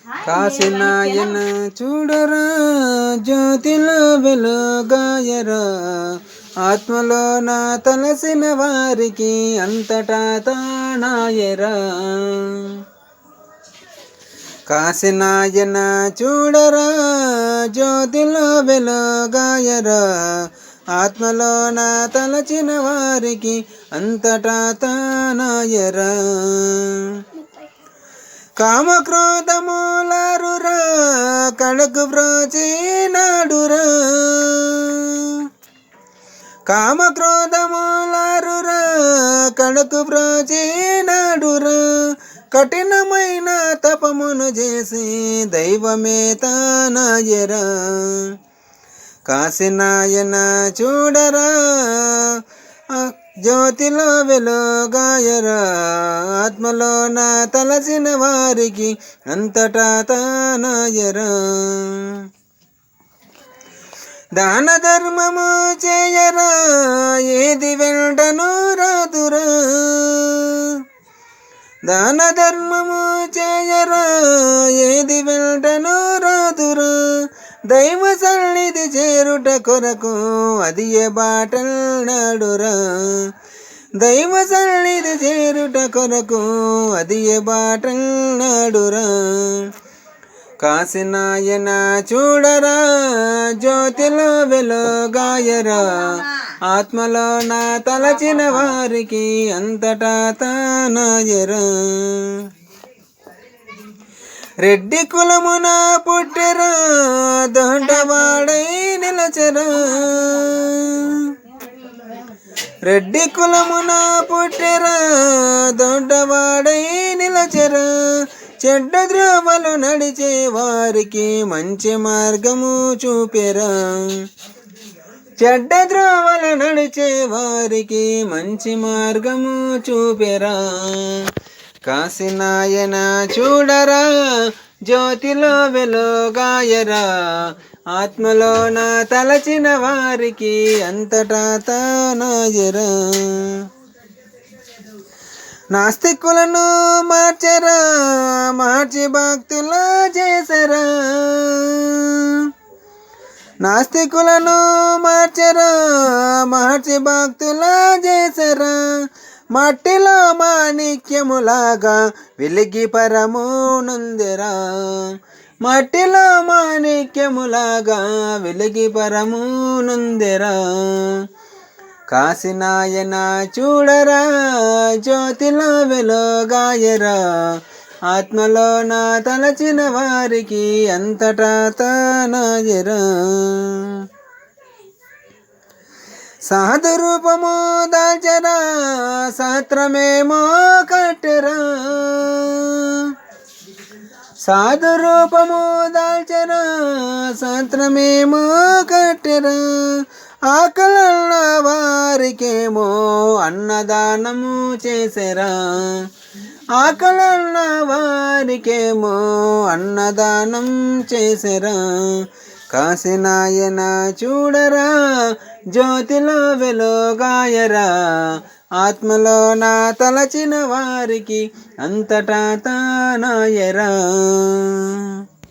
కాశీనాయన చూడరా జ్యోతిలో వెలుగాయరా ఆత్మలో నా తలసిన వారికి అంతటా తానాయరా. కాశీనాయన చూడరా జ్యోతిలో వెలుగాయరా ఆత్మలో నా తలచిన వారికి అంతటా తానాయరా. కామక్రోధములారురా కడకు బ్రోచినాడురా కామక్రోధములారురా కడకు బ్రోచినాడురా కఠినమైన తపమును చేసి దైవమే తానాయరా. కాశీనాయన చూడరా జ్యోతిలో వెలుగాయరా ఆత్మలో నా తలసిన వారికి అంతటా తానాయరా. దాన ధర్మము చేయరా ఏది వెంటను రాదురా దాన ధర్మము చేయరా ఏది వెంటను రాదురా దైవ సన్నిధి చేరుట కొరకు అది ఏ బాటన్నాడురా దైవ సన్నిధి చేరుట కొరకు అది ఏ బాటన్నాడురా. కాశీనాయన చూడరా జ్యోతిలో వెలుగాయరా ఆత్మలో నా తలచిన వారికి అంతటా తానాయరా. రెడ్డి కులమున పుట్టెరా దొండవాడై నిలచెరా రెడ్డి కులమున పుట్టెరా దొండవాడై నిలచెరా చెడ్డ ద్రోవలు నడిచే వారికి మంచి మార్గము చూపెరా చెడ్డ ద్రోవలు నడిచే వారికి మంచి మార్గము చూపెరా. కాశీనాయన చూడరా జ్యోతిలో వెలుగాయరా ఆత్మలో నా తలచిన వారికి అంతటా తానాయరా. నాస్తికులను మార్చరా మార్చి భక్తులా చేసరా నాస్తికులను మార్చరా మార్చి భక్తులా చేసరా మట్టిలో మాణిక్యములాగా వెలిగి పరమునందెరా మట్టిలో మాణిక్యములాగా వెలిగి పరమునందెరా. కాశీనాయన చూడరా జ్యోతిలో వెలుగాయరా ఆత్మలో నా తలచిన వారికి అంతటా తానాయరా. సాధు రూపము దాల్చరా శాస్త్రమేమో కట్టెరా సాధు రూపము దాల్చరా శాస్త్రమేమో కట్టెరా ఆకలన్న వారికేమో అన్నదానము చేసెరా ఆకలన్న వారికేమో అన్నదానం చేసెరా. కాశీనాయన చూడరా జ్యోతిలో వెలుగాయరా ఆత్మలో నా తలచిన వారికి అంతటా తానాయరా.